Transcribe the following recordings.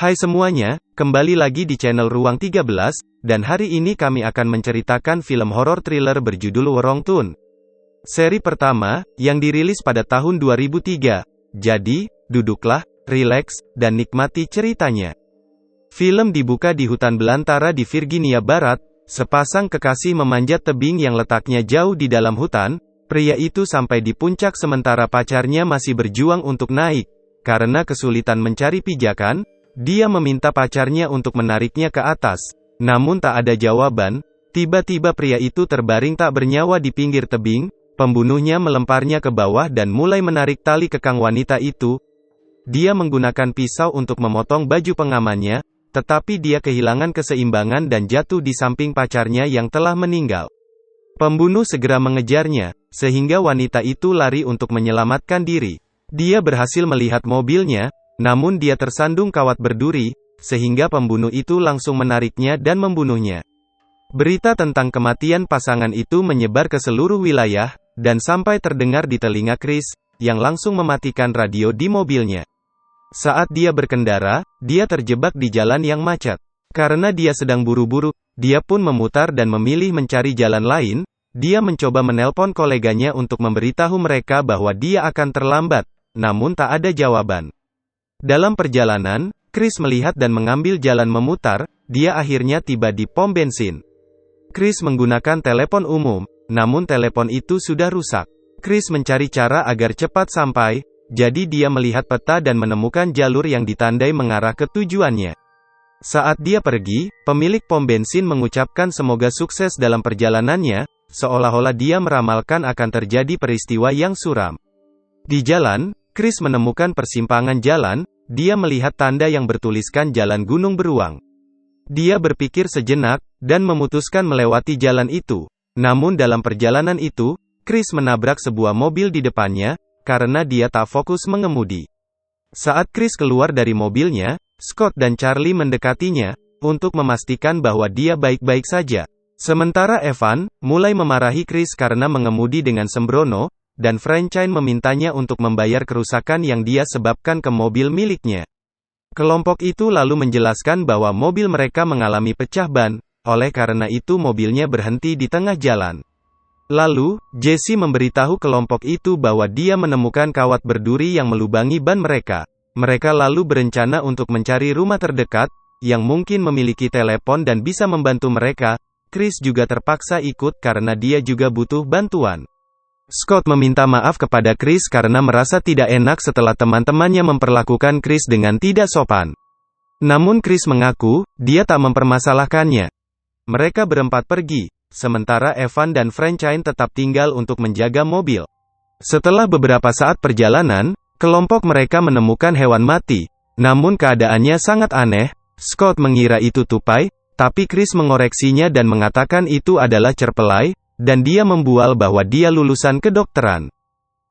Hai semuanya, kembali lagi di channel Ruang 13, dan hari ini kami akan menceritakan film horor thriller berjudul Wrong Tune. Seri pertama, yang dirilis pada tahun 2003. Jadi, duduklah, rileks, dan nikmati ceritanya. Film dibuka di hutan belantara di Virginia Barat. Sepasang kekasih memanjat tebing yang letaknya jauh di dalam hutan. Pria itu sampai di puncak sementara pacarnya masih berjuang untuk naik. Karena kesulitan mencari pijakan, dia meminta pacarnya untuk menariknya ke atas. Namun tak ada jawaban. Tiba-tiba pria itu terbaring tak bernyawa di pinggir tebing. Pembunuhnya melemparnya ke bawah dan mulai menarik tali kekang wanita itu. Dia menggunakan pisau untuk memotong baju pengamannya, tetapi dia kehilangan keseimbangan dan jatuh di samping pacarnya yang telah meninggal. Pembunuh segera mengejarnya, sehingga wanita itu lari untuk menyelamatkan diri. Dia berhasil melihat mobilnya, namun dia tersandung kawat berduri, sehingga pembunuh itu langsung menariknya dan membunuhnya. Berita tentang kematian pasangan itu menyebar ke seluruh wilayah, dan sampai terdengar di telinga Chris, yang langsung mematikan radio di mobilnya. Saat dia berkendara, dia terjebak di jalan yang macet. Karena dia sedang buru-buru, dia pun memutar dan memilih mencari jalan lain. Dia mencoba menelpon koleganya untuk memberitahu mereka bahwa dia akan terlambat, namun tak ada jawaban. Dalam perjalanan, Chris melihat dan mengambil jalan memutar. Dia akhirnya tiba di pom bensin. Chris menggunakan telepon umum, namun telepon itu sudah rusak. Chris mencari cara agar cepat sampai, jadi dia melihat peta dan menemukan jalur yang ditandai mengarah ke tujuannya. Saat dia pergi, pemilik pom bensin mengucapkan semoga sukses dalam perjalanannya, seolah-olah dia meramalkan akan terjadi peristiwa yang suram. Di jalan, Chris menemukan persimpangan jalan. Dia melihat tanda yang bertuliskan Jalan Gunung Beruang. Dia berpikir sejenak, dan memutuskan melewati jalan itu. Namun dalam perjalanan itu, Chris menabrak sebuah mobil di depannya, karena dia tak fokus mengemudi. Saat Chris keluar dari mobilnya, Scott dan Charlie mendekatinya, untuk memastikan bahwa dia baik-baik saja. Sementara Evan, mulai memarahi Chris karena mengemudi dengan sembrono, dan Franklin memintanya untuk membayar kerusakan yang dia sebabkan ke mobil miliknya. Kelompok itu lalu menjelaskan bahwa mobil mereka mengalami pecah ban, oleh karena itu mobilnya berhenti di tengah jalan. Lalu, Jesse memberitahu kelompok itu bahwa dia menemukan kawat berduri yang melubangi ban mereka. Mereka lalu berencana untuk mencari rumah terdekat, yang mungkin memiliki telepon dan bisa membantu mereka. Chris juga terpaksa ikut karena dia juga butuh bantuan. Scott meminta maaf kepada Chris karena merasa tidak enak setelah teman-temannya memperlakukan Chris dengan tidak sopan. Namun Chris mengaku, dia tak mempermasalahkannya. Mereka berempat pergi, sementara Evan dan Franklin tetap tinggal untuk menjaga mobil. Setelah beberapa saat perjalanan, kelompok mereka menemukan hewan mati. Namun keadaannya sangat aneh. Scott mengira itu tupai, tapi Chris mengoreksinya dan mengatakan itu adalah cerpelai, dan dia membual bahwa dia lulusan kedokteran.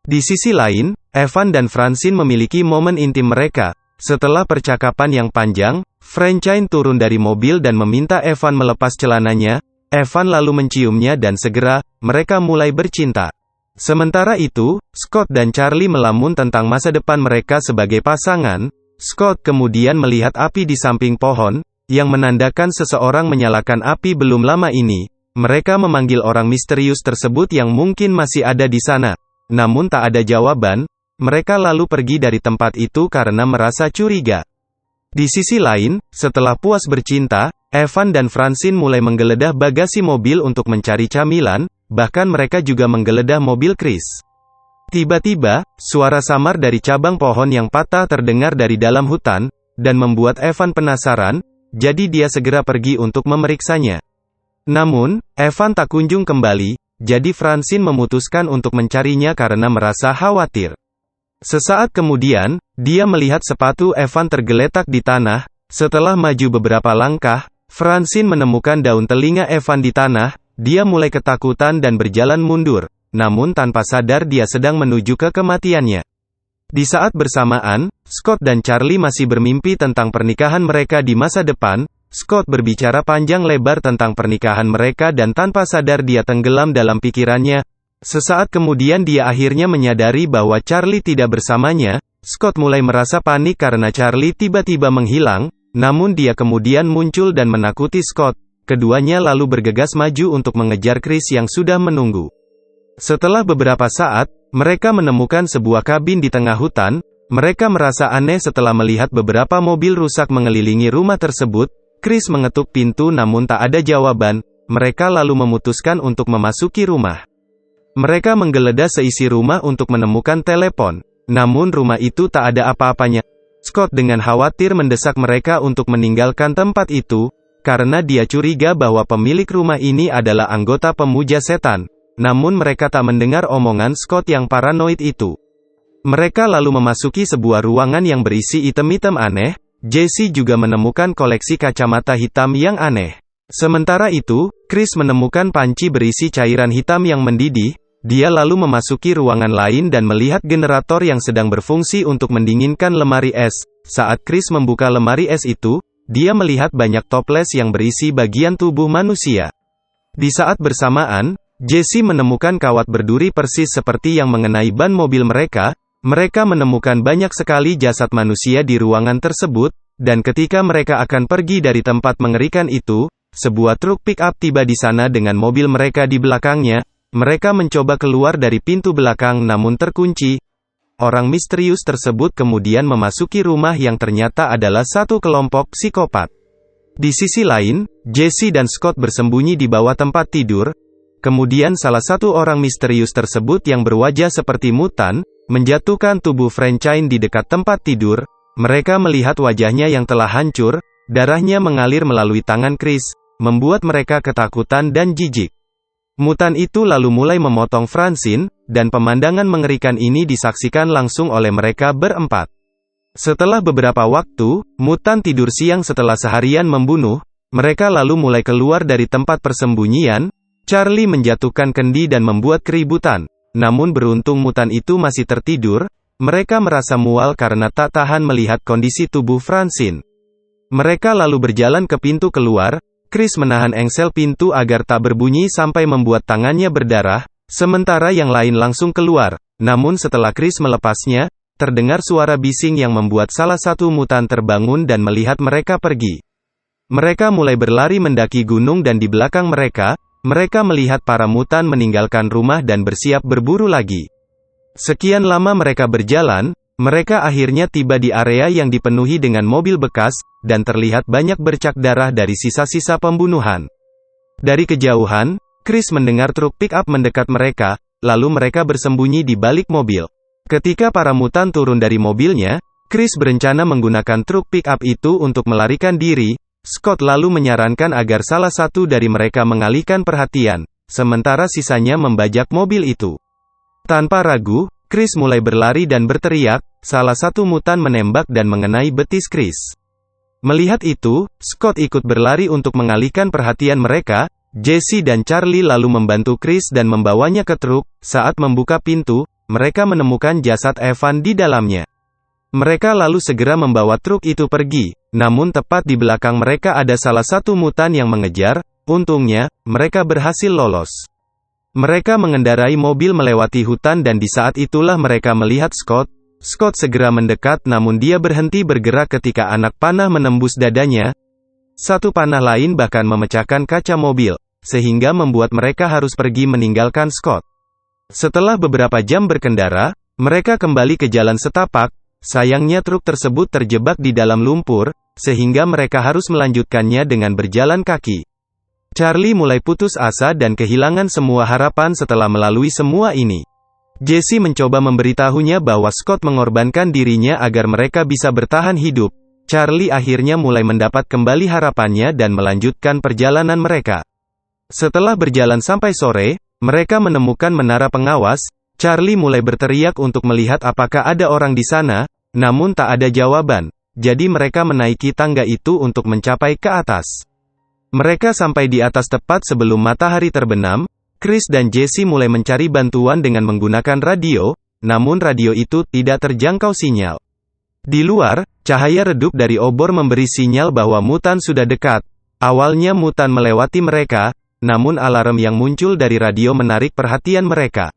Di sisi lain, Evan dan Francine memiliki momen intim mereka. Setelah percakapan yang panjang, Franklin turun dari mobil dan meminta Evan melepas celananya. Evan lalu menciumnya dan segera, mereka mulai bercinta. Sementara itu, Scott dan Charlie melamun tentang masa depan mereka sebagai pasangan. Scott kemudian melihat api di samping pohon, yang menandakan seseorang menyalakan api belum lama ini. Mereka memanggil orang misterius tersebut yang mungkin masih ada di sana. Namun tak ada jawaban. Mereka lalu pergi dari tempat itu karena merasa curiga. Di sisi lain, setelah puas bercinta, Evan dan Francine mulai menggeledah bagasi mobil untuk mencari camilan, bahkan mereka juga menggeledah mobil Chris. Tiba-tiba, suara samar dari cabang pohon yang patah terdengar dari dalam hutan, dan membuat Evan penasaran, jadi dia segera pergi untuk memeriksanya. Namun, Evan tak kunjung kembali, jadi Francine memutuskan untuk mencarinya karena merasa khawatir. Sesaat kemudian, dia melihat sepatu Evan tergeletak di tanah. Setelah maju beberapa langkah, Francine menemukan daun telinga Evan di tanah. Dia mulai ketakutan dan berjalan mundur, namun tanpa sadar dia sedang menuju ke kematiannya. Di saat bersamaan, Scott dan Charlie masih bermimpi tentang pernikahan mereka di masa depan. Scott berbicara panjang lebar tentang pernikahan mereka dan tanpa sadar dia tenggelam dalam pikirannya. Sesaat kemudian dia akhirnya menyadari bahwa Charlie tidak bersamanya. Scott mulai merasa panik karena Charlie tiba-tiba menghilang. namun dia kemudian muncul dan menakuti Scott. Keduanya lalu bergegas maju untuk mengejar Chris yang sudah menunggu. Setelah beberapa saat, mereka menemukan sebuah kabin di tengah hutan. Mereka merasa aneh setelah melihat beberapa mobil rusak mengelilingi rumah tersebut. Chris mengetuk pintu namun tak ada jawaban. Mereka lalu memutuskan untuk memasuki rumah. Mereka menggeledah seisi rumah untuk menemukan telepon. Namun rumah itu tak ada apa-apanya. Scott dengan khawatir mendesak mereka untuk meninggalkan tempat itu, karena dia curiga bahwa pemilik rumah ini adalah anggota pemuja setan. Namun mereka tak mendengar omongan Scott yang paranoid itu. Mereka lalu memasuki sebuah ruangan yang berisi item-item aneh. Jesse juga menemukan koleksi kacamata hitam yang aneh. Sementara itu, Chris menemukan panci berisi cairan hitam yang mendidih. Dia lalu memasuki ruangan lain dan melihat generator yang sedang berfungsi untuk mendinginkan lemari es. Saat Chris membuka lemari es itu, dia melihat banyak toples yang berisi bagian tubuh manusia. Di saat bersamaan, Jesse menemukan kawat berduri persis seperti yang mengenai ban mobil mereka. Mereka menemukan banyak sekali jasad manusia di ruangan tersebut, dan ketika mereka akan pergi dari tempat mengerikan itu, sebuah truk pick-up tiba di sana dengan mobil mereka di belakangnya. Mereka mencoba keluar dari pintu belakang namun terkunci. Orang misterius tersebut kemudian memasuki rumah yang ternyata adalah satu kelompok psikopat. Di sisi lain, Jesse dan Scott bersembunyi di bawah tempat tidur. Kemudian salah satu orang misterius tersebut yang berwajah seperti mutan, menjatuhkan tubuh Frankenstein di dekat tempat tidur. Mereka melihat wajahnya yang telah hancur, darahnya mengalir melalui tangan Chris, membuat mereka ketakutan dan jijik. Mutan itu lalu mulai memotong Francine, dan pemandangan mengerikan ini disaksikan langsung oleh mereka berempat. Setelah beberapa waktu, mutan tidur siang setelah seharian membunuh. Mereka lalu mulai keluar dari tempat persembunyian. Charlie menjatuhkan kendi dan membuat keributan. Namun beruntung mutan itu masih tertidur. Mereka merasa mual karena tak tahan melihat kondisi tubuh Francine. Mereka lalu berjalan ke pintu keluar. Chris menahan engsel pintu agar tak berbunyi sampai membuat tangannya berdarah, sementara yang lain langsung keluar. Namun setelah Chris melepasnya, terdengar suara bising yang membuat salah satu mutan terbangun dan melihat mereka pergi. Mereka mulai berlari mendaki gunung dan di belakang mereka melihat para mutan meninggalkan rumah dan bersiap berburu lagi. Sekian lama mereka berjalan, mereka akhirnya tiba di area yang dipenuhi dengan mobil bekas, dan terlihat banyak bercak darah dari sisa-sisa pembunuhan. Dari kejauhan, Chris mendengar truk pick-up mendekat mereka, lalu mereka bersembunyi di balik mobil. Ketika para mutan turun dari mobilnya, Chris berencana menggunakan truk pick-up itu untuk melarikan diri. Scott lalu menyarankan agar salah satu dari mereka mengalihkan perhatian, sementara sisanya membajak mobil itu. Tanpa ragu, Chris mulai berlari dan berteriak. Salah satu mutan menembak dan mengenai betis Chris. Melihat itu, Scott ikut berlari untuk mengalihkan perhatian mereka. Jesse dan Charlie lalu membantu Chris dan membawanya ke truk. Saat membuka pintu, mereka menemukan jasad Evan di dalamnya. Mereka lalu segera membawa truk itu pergi. Namun tepat di belakang mereka ada salah satu mutan yang mengejar. Untungnya, mereka berhasil lolos. Mereka mengendarai mobil melewati hutan dan di saat itulah mereka melihat Scott. Scott segera mendekat namun dia berhenti bergerak ketika anak panah menembus dadanya. Satu panah lain bahkan memecahkan kaca mobil, sehingga membuat mereka harus pergi meninggalkan Scott. Setelah beberapa jam berkendara, mereka kembali ke jalan setapak. Sayangnya truk tersebut terjebak di dalam lumpur, sehingga mereka harus melanjutkannya dengan berjalan kaki. Charlie mulai putus asa dan kehilangan semua harapan setelah melalui semua ini. Jesse mencoba memberitahunya bahwa Scott mengorbankan dirinya agar mereka bisa bertahan hidup. Charlie akhirnya mulai mendapat kembali harapannya dan melanjutkan perjalanan mereka. Setelah berjalan sampai sore, mereka menemukan menara pengawas. Charlie mulai berteriak untuk melihat apakah ada orang di sana, namun tak ada jawaban. Jadi mereka menaiki tangga itu untuk mencapai ke atas. Mereka sampai di atas tepat sebelum matahari terbenam. Chris dan Jesse mulai mencari bantuan dengan menggunakan radio, namun radio itu tidak terjangkau sinyal. Di luar, cahaya redup dari obor memberi sinyal bahwa mutan sudah dekat. Awalnya mutan melewati mereka, namun alarm yang muncul dari radio menarik perhatian mereka.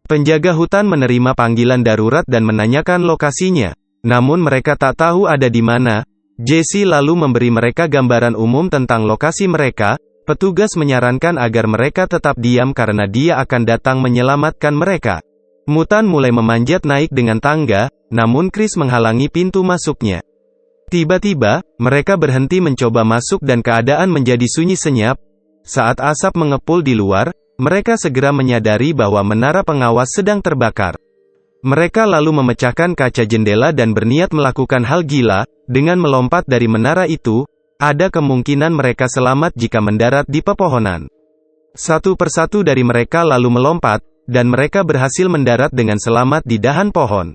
Penjaga hutan menerima panggilan darurat dan menanyakan lokasinya. Namun mereka tak tahu ada di mana. Jesse lalu memberi mereka gambaran umum tentang lokasi mereka. Petugas menyarankan agar mereka tetap diam karena dia akan datang menyelamatkan mereka. Mutan mulai memanjat naik dengan tangga, namun Chris menghalangi pintu masuknya. Tiba-tiba, mereka berhenti mencoba masuk dan keadaan menjadi sunyi senyap. Saat asap mengepul di luar, mereka segera menyadari bahwa menara pengawas sedang terbakar. Mereka lalu memecahkan kaca jendela dan berniat melakukan hal gila, dengan melompat dari menara itu. Ada kemungkinan mereka selamat jika mendarat di pepohonan. Satu persatu dari mereka lalu melompat, dan mereka berhasil mendarat dengan selamat di dahan pohon.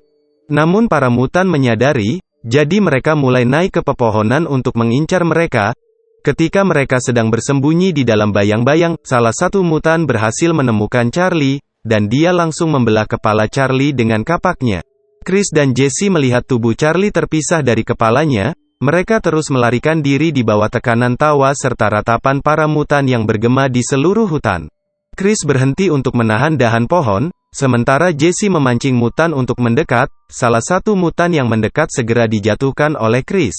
Namun para mutan menyadari, jadi mereka mulai naik ke pepohonan untuk mengincar mereka. Ketika mereka sedang bersembunyi di dalam bayang-bayang, salah satu mutan berhasil menemukan Charlie, dan dia langsung membelah kepala Charlie dengan kapaknya. Chris dan Jesse melihat tubuh Charlie terpisah dari kepalanya. Mereka terus melarikan diri di bawah tekanan tawa serta ratapan para mutan yang bergema di seluruh hutan. Chris berhenti untuk menahan dahan pohon, sementara Jesse memancing mutan untuk mendekat. Salah satu mutan yang mendekat segera dijatuhkan oleh Chris.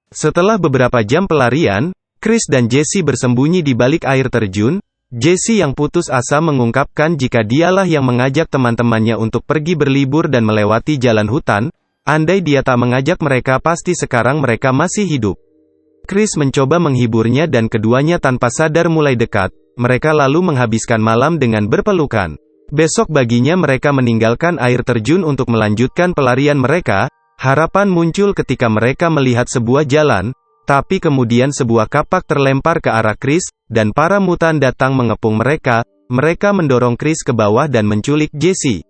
Setelah beberapa jam pelarian, Chris dan Jesse bersembunyi di balik air terjun. Jesse yang putus asa mengungkapkan jika dialah yang mengajak teman-temannya untuk pergi berlibur dan melewati jalan hutan. Andai dia tak mengajak mereka, pasti sekarang mereka masih hidup. Chris mencoba menghiburnya dan keduanya tanpa sadar mulai dekat. Mereka lalu menghabiskan malam dengan berpelukan. Besok baginya mereka meninggalkan air terjun untuk melanjutkan pelarian mereka. Harapan muncul ketika mereka melihat sebuah jalan, tapi kemudian sebuah kapak terlempar ke arah Chris, dan para mutan datang mengepung mereka. Mereka mendorong Chris ke bawah dan menculik Jesse.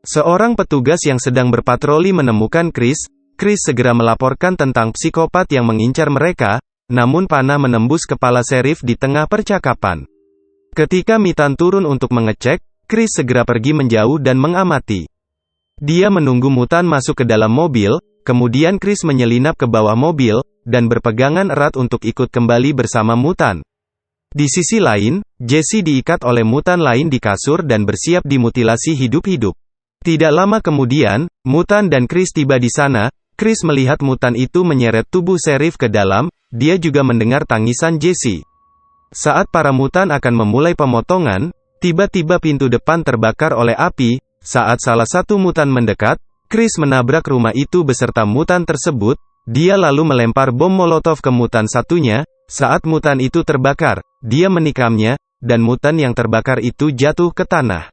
Seorang petugas yang sedang berpatroli menemukan Chris. Chris segera melaporkan tentang psikopat yang mengincar mereka, namun panah menembus kepala Sheriff di tengah percakapan. Ketika Mitan turun untuk mengecek, Chris segera pergi menjauh dan mengamati. Dia menunggu mutan masuk ke dalam mobil, kemudian Chris menyelinap ke bawah mobil, dan berpegangan erat untuk ikut kembali bersama mutan. Di sisi lain, Jesse diikat oleh mutan lain di kasur dan bersiap dimutilasi hidup-hidup. Tidak lama kemudian, mutan dan Chris tiba di sana. Chris melihat mutan itu menyeret tubuh Sheriff ke dalam. Dia juga mendengar tangisan Jesse. Saat para mutan akan memulai pemotongan, tiba-tiba pintu depan terbakar oleh api. Saat salah satu mutan mendekat, Chris menabrak rumah itu beserta mutan tersebut. Dia lalu melempar bom molotov ke mutan satunya. Saat mutan itu terbakar, dia menikamnya, dan mutan yang terbakar itu jatuh ke tanah.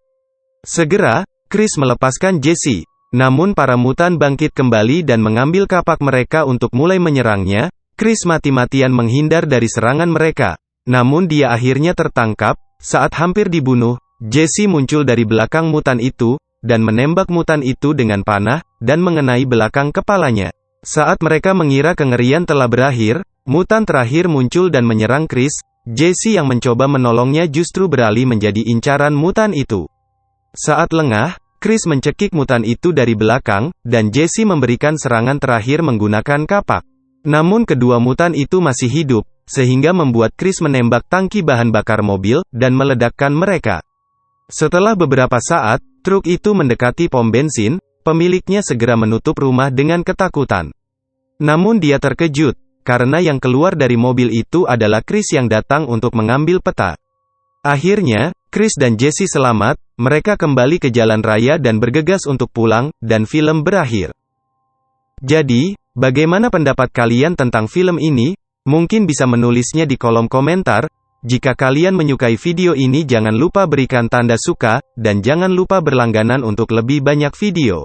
Segera, Chris melepaskan Jesse. Namun para mutan bangkit kembali dan mengambil kapak mereka untuk mulai menyerangnya. Chris mati-matian menghindar dari serangan mereka. Namun dia akhirnya tertangkap. Saat hampir dibunuh, Jesse muncul dari belakang mutan itu, dan menembak mutan itu dengan panah, dan mengenai belakang kepalanya. Saat mereka mengira kengerian telah berakhir, mutan terakhir muncul dan menyerang Chris. Jesse yang mencoba menolongnya justru beralih menjadi incaran mutan itu. Saat lengah, Chris mencekik mutan itu dari belakang, dan Jesse memberikan serangan terakhir menggunakan kapak. Namun kedua mutan itu masih hidup, sehingga membuat Chris menembak tangki bahan bakar mobil, dan meledakkan mereka. Setelah beberapa saat, truk itu mendekati pom bensin. Pemiliknya segera menutup rumah dengan ketakutan. Namun dia terkejut, karena yang keluar dari mobil itu adalah Chris yang datang untuk mengambil peta. Akhirnya, Chris dan Jesse selamat. Mereka kembali ke jalan raya dan bergegas untuk pulang, dan film berakhir. Jadi, bagaimana pendapat kalian tentang film ini? Mungkin bisa menulisnya di kolom komentar. Jika kalian menyukai video ini, jangan lupa berikan tanda suka, dan jangan lupa berlangganan untuk lebih banyak video.